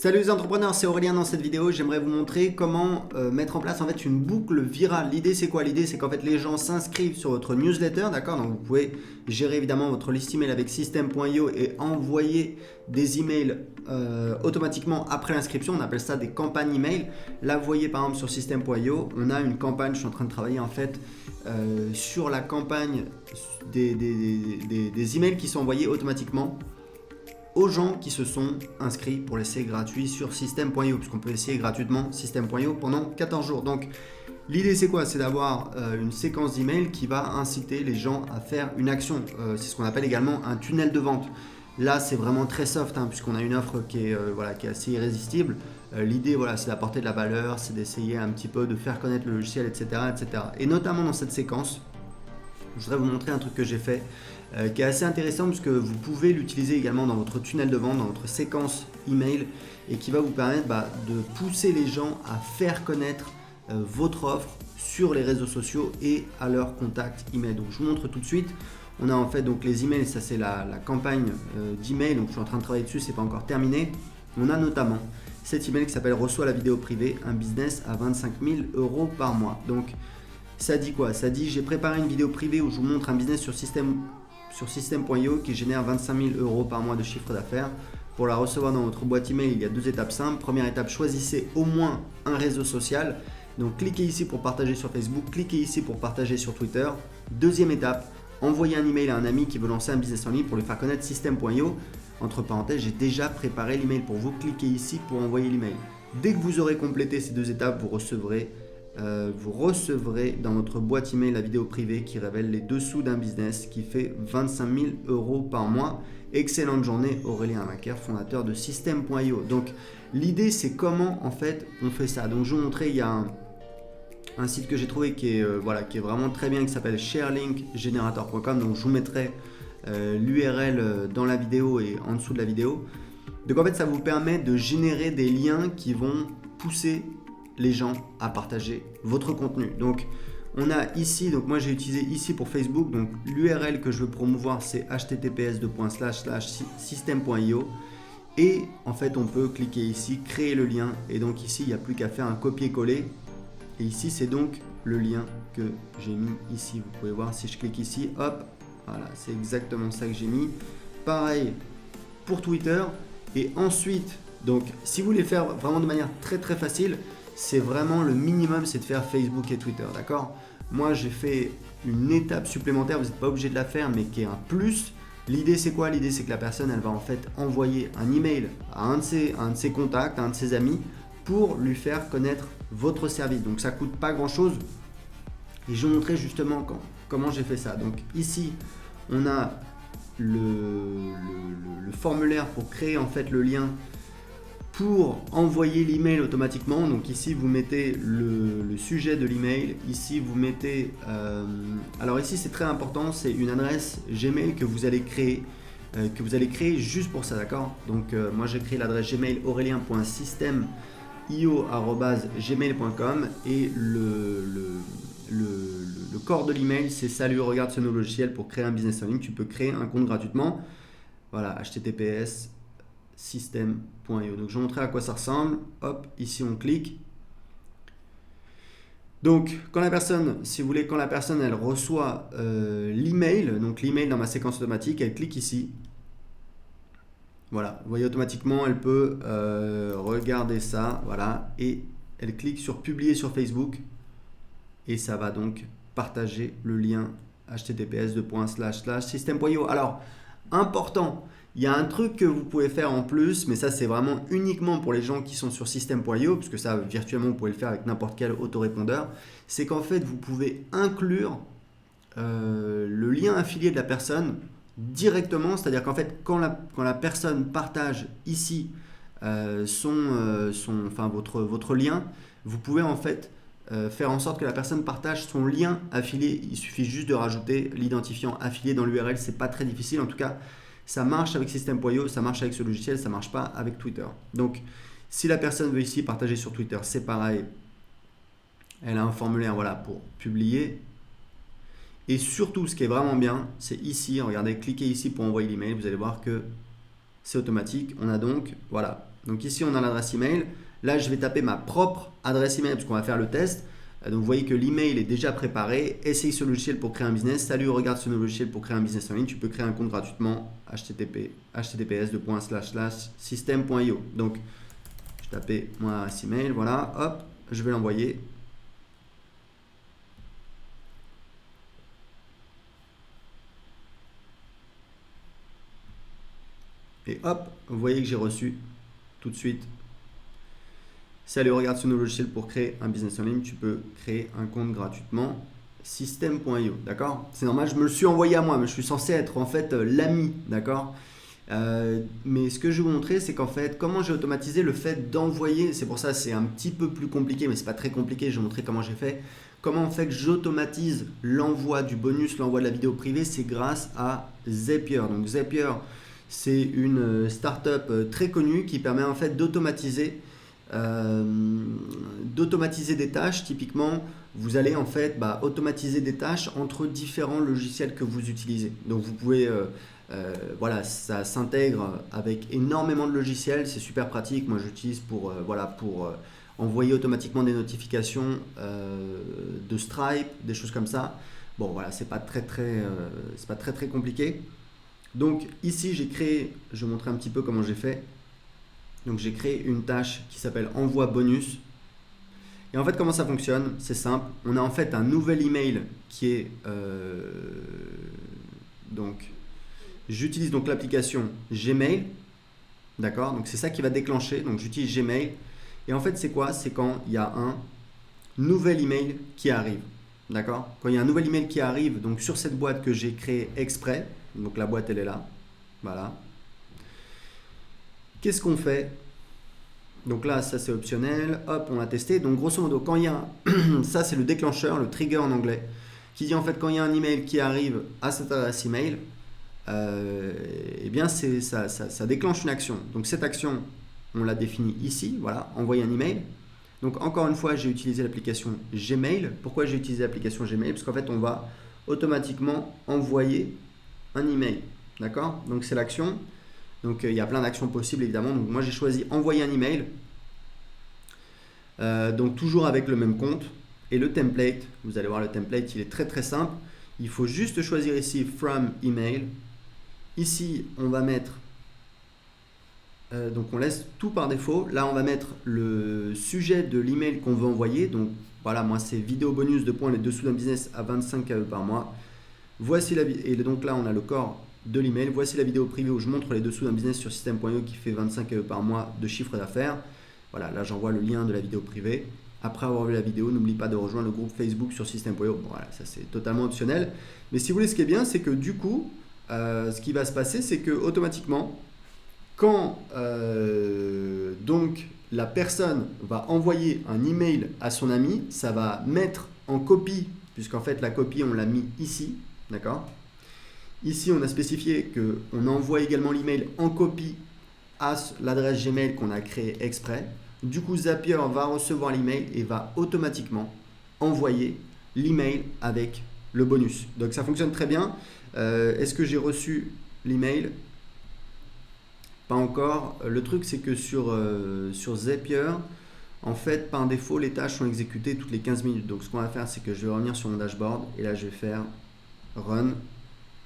Salut les entrepreneurs, c'est Aurélien. Dans cette vidéo, j'aimerais vous montrer comment mettre en place en fait une boucle virale. L'idée c'est quoi? L'idée c'est qu'en fait les gens s'inscrivent sur votre newsletter, d'accord? Donc vous pouvez gérer évidemment votre liste email avec System.io et envoyer des emails automatiquement après l'inscription. On appelle ça des campagnes email. Là vous voyez par exemple sur System.io, on a une campagne, je suis en train de travailler en fait sur la campagne des emails qui sont envoyés automatiquement aux gens qui se sont inscrits pour l'essai gratuit sur System.io, puisqu'on peut essayer gratuitement System.io pendant 14 jours. Donc l'idée c'est quoi? C'est d'avoir une séquence d'emails qui va inciter les gens à faire une action. C'est ce qu'on appelle également un tunnel de vente. Là c'est vraiment très soft, puisqu'on a une offre qui est assez irrésistible. L'idée c'est d'apporter de la valeur, c'est d'essayer un petit peu de faire connaître le logiciel, etc., etc. Et notamment dans cette séquence, je voudrais vous montrer un truc que j'ai fait qui est assez intéressant puisque vous pouvez l'utiliser également dans votre tunnel de vente, dans votre séquence email et qui va vous permettre de pousser les gens à faire connaître votre offre sur les réseaux sociaux et à leur contact email. Donc je vous montre tout de suite. On a en fait donc les emails, ça c'est la campagne d'email, donc je suis en train de travailler dessus, c'est pas encore terminé. On a notamment cet email qui s'appelle Reçois la vidéo privée, un business à 25 000 € par mois. Donc ça dit quoi? Ça dit j'ai préparé une vidéo privée où je vous montre un business sur System.io qui génère 25 000 € par mois de chiffre d'affaires. Pour la recevoir dans votre boîte email, il y a deux étapes simples. Première étape, choisissez au moins un réseau social. Donc cliquez ici pour partager sur Facebook, cliquez ici pour partager sur Twitter. Deuxième étape, envoyez un email à un ami qui veut lancer un business en ligne pour lui faire connaître System.io. Entre parenthèses, j'ai déjà préparé l'email pour vous. Cliquez ici pour envoyer l'email. Dès que vous aurez complété ces deux étapes, vous recevrez dans votre boîte email la vidéo privée qui révèle les dessous d'un business qui fait 25 000 € par mois. Excellente journée, Aurélien Macaire, fondateur de System.io. Donc l'idée c'est comment en fait on fait ça. Donc je vais vous montrer, il y a un site que j'ai trouvé qui est vraiment très bien, qui s'appelle sharelinkgenerator.com. Donc je vous mettrai l'URL dans la vidéo et en dessous de la vidéo. Donc en fait ça vous permet de générer des liens qui vont pousser les gens à partager votre contenu. Donc on a ici, donc moi j'ai utilisé ici pour Facebook, donc l'URL que je veux promouvoir c'est https://system.io et en fait on peut cliquer ici, créer le lien et donc ici il n'y a plus qu'à faire un copier-coller et ici c'est donc le lien que j'ai mis ici. Vous pouvez voir si je clique ici, hop, voilà, c'est exactement ça que j'ai mis. Pareil pour Twitter et ensuite, donc si vous voulez faire vraiment de manière très très facile, c'est vraiment le minimum, c'est de faire Facebook et Twitter, d'accord? Moi, j'ai fait une étape supplémentaire, vous n'êtes pas obligé de la faire, mais qui est un plus. L'idée, c'est quoi? L'idée, c'est que la personne, elle va en fait envoyer un email à un de ses contacts, à un de ses amis, pour lui faire connaître votre service. Donc, ça ne coûte pas grand-chose. Et je vais vous montrer justement comment j'ai fait ça. Donc, ici, on a le formulaire pour créer en fait le lien pour envoyer l'email automatiquement. Donc ici vous mettez le sujet de l'email, ici vous mettez alors ici c'est très important, c'est une adresse Gmail que vous allez créer juste pour ça, d'accord? Donc moi j'ai créé l'adresse Gmail aurélien.system.io@gmail.com et le corps de l'email c'est salut, regarde ce nouveau logiciel pour créer un business en ligne, tu peux créer un compte gratuitement. Voilà, https system.io. Donc je vais vous montrer à quoi ça ressemble. Hop, ici on clique. Donc quand la personne, si vous voulez, quand la personne elle reçoit l'email, donc l'email dans ma séquence automatique, elle clique ici. Voilà, vous voyez automatiquement, elle peut regarder ça, voilà, et elle clique sur publier sur Facebook et ça va donc partager le lien https://system.io. Alors, important, il y a un truc que vous pouvez faire en plus, mais ça c'est vraiment uniquement pour les gens qui sont sur System.io, parce que ça virtuellement vous pouvez le faire avec n'importe quel autorépondeur, c'est qu'en fait vous pouvez inclure le lien affilié de la personne directement, c'est-à-dire qu'en fait quand la personne partage ici votre lien, vous pouvez en fait faire en sorte que la personne partage son lien affilié. Il suffit juste de rajouter l'identifiant affilié dans l'URL, c'est pas très difficile. En tout cas, ça marche avec System.io, ça marche avec ce logiciel, ça marche pas avec Twitter. Donc, si la personne veut ici partager sur Twitter, c'est pareil. Elle a un formulaire pour publier. Et surtout, ce qui est vraiment bien, c'est ici, regardez, cliquez ici pour envoyer l'email. Vous allez voir que c'est automatique. On a donc, Donc ici, on a l'adresse email. Là, je vais taper ma propre adresse email parce qu'on va faire le test. Donc vous voyez que l'email est déjà préparé. Essaye ce logiciel pour créer un business. Salut, regarde ce nouveau logiciel pour créer un business en ligne. Tu peux créer un compte gratuitement. https://system.io. Donc je tapais mon adresse email. Voilà, hop, je vais l'envoyer. Et hop, vous voyez que j'ai reçu tout de suite. Salut, regarde ce nouveau logiciel pour créer un business en ligne. Tu peux créer un compte gratuitement. System.io, d'accord? C'est normal, je me le suis envoyé à moi, mais je suis censé être en fait l'ami, d'accord? Mais ce que je vais vous montrer, c'est qu'en fait, comment j'ai automatisé le fait d'envoyer. C'est pour ça c'est un petit peu plus compliqué, mais c'est pas très compliqué. Je vais vous montrer comment j'ai fait. Comment en fait j'automatise l'envoi du bonus, l'envoi de la vidéo privée, c'est grâce à Zapier. Donc Zapier, c'est une startup très connue qui permet en fait d'automatiser des tâches. Typiquement, vous allez en fait automatiser des tâches entre différents logiciels que vous utilisez. Donc vous pouvez, voilà, ça s'intègre avec énormément de logiciels, c'est super pratique. Moi j'utilise pour, envoyer automatiquement des notifications de Stripe, des choses comme ça. Bon voilà, c'est pas très compliqué. Donc ici j'ai créé, je vais vous montrer un petit peu comment j'ai fait. Donc j'ai créé une tâche qui s'appelle envoi bonus. Et en fait comment ça fonctionne? C'est simple, on a en fait un nouvel email qui est donc j'utilise donc l'application Gmail, d'accord? Donc c'est ça qui va déclencher, donc j'utilise Gmail. Et en fait c'est quoi? C'est quand il y a un nouvel email qui arrive, d'accord? Quand il y a un nouvel email qui arrive, donc sur cette boîte que j'ai créée exprès, donc la boîte elle est là, voilà. Qu'est-ce qu'on fait? Donc là, ça c'est optionnel. Hop, on a testé. Donc grosso modo, quand il y a ça c'est le déclencheur, le trigger en anglais, qui dit en fait quand il y a un email qui arrive à cette adresse email, eh bien ça déclenche une action. Donc cette action, on l'a définie ici. Voilà, envoyer un email. Donc encore une fois, j'ai utilisé l'application Gmail. Pourquoi j'ai utilisé l'application Gmail? Parce qu'en fait, on va automatiquement envoyer un email. D'accord? Donc c'est l'action. Donc il y a plein d'actions possibles évidemment. Donc moi j'ai choisi envoyer un email. Donc toujours avec le même compte. Et le template, vous allez voir le template, il est très simple. Il faut juste choisir ici from email. Ici on va mettre, donc on laisse tout par défaut. Là on va mettre le sujet de l'email qu'on veut envoyer. Donc voilà, moi c'est vidéo bonus de points les dessous d'un business à 25 KE par mois. Voici la et donc là on a le corps de l'email. Voici la vidéo privée où je montre les dessous d'un business sur system.io qui fait 25 € par mois de chiffre d'affaires. Voilà, là j'envoie le lien de la vidéo privée. Après avoir vu la vidéo, n'oublie pas de rejoindre le groupe Facebook sur system.io. Bon, voilà, ça c'est totalement optionnel. Mais si vous voulez, ce qui est bien, c'est que du coup, ce qui va se passer, c'est que automatiquement, quand donc la personne va envoyer un email à son ami, ça va mettre en copie, puisqu'en fait la copie on l'a mis ici, d'accord? Ici, on a spécifié qu'on envoie également l'email en copie à l'adresse Gmail qu'on a créée exprès. Du coup, Zapier va recevoir l'email et va automatiquement envoyer l'email avec le bonus. Donc, ça fonctionne très bien. Est-ce que j'ai reçu l'email? Pas encore. Le truc, c'est que sur Zapier, en fait, par défaut, les tâches sont exécutées toutes les 15 minutes. Donc, ce qu'on va faire, c'est que je vais revenir sur mon dashboard et là, je vais faire Run.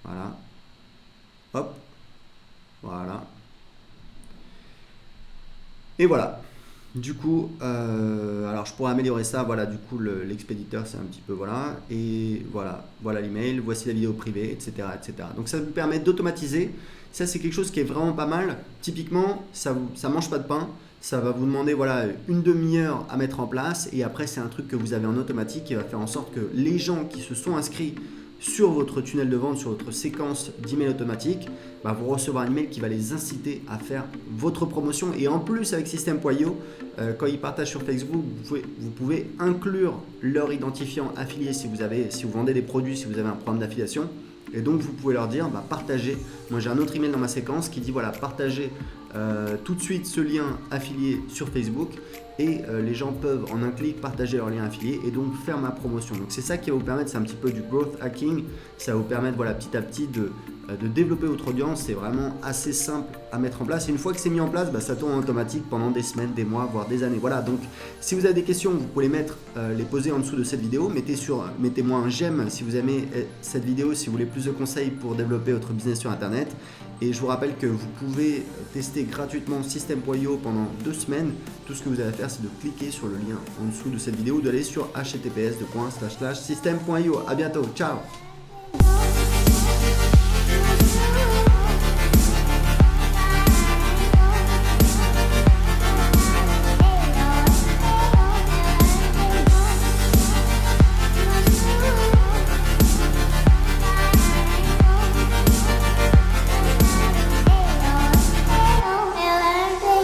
Voilà, hop, voilà, et voilà. Du coup, alors je pourrais améliorer ça. Voilà, du coup l'expéditeur c'est un petit peu voilà, et voilà l'email. Voici la vidéo privée, etc., etc. Donc ça vous permet d'automatiser. Ça c'est quelque chose qui est vraiment pas mal. Typiquement, ça mange pas de pain. Ça va vous demander voilà une demi-heure à mettre en place, et après c'est un truc que vous avez en automatique qui va faire en sorte que les gens qui se sont inscrits sur votre tunnel de vente, sur votre séquence d'email automatique, vous recevrez un email qui va les inciter à faire votre promotion. Et en plus, avec System.io, quand ils partagent sur Facebook, vous pouvez inclure leur identifiant affilié si vous vendez des produits, si vous avez un programme d'affiliation. Et donc, vous pouvez leur dire, partagez. Moi, j'ai un autre email dans ma séquence qui dit, voilà, partagez tout de suite ce lien affilié sur Facebook. Et les gens peuvent en un clic partager leur lien affilié et donc faire ma promotion. Donc c'est ça qui va vous permettre, c'est un petit peu du growth hacking. Ça va vous permettre voilà, petit à petit de développer votre audience. C'est vraiment assez simple à mettre en place. Et une fois que c'est mis en place, ça tourne en automatique pendant des semaines, des mois, voire des années. Voilà, donc si vous avez des questions, vous pouvez les poser en dessous de cette vidéo. Mettez-moi un j'aime si vous aimez cette vidéo, si vous voulez plus de conseils pour développer votre business sur Internet. Et je vous rappelle que vous pouvez tester gratuitement System.io pendant 2 semaines. Tout ce que vous avez à faire, c'est de cliquer sur le lien en dessous de cette vidéo ou d'aller sur https://system.io. À bientôt, ciao!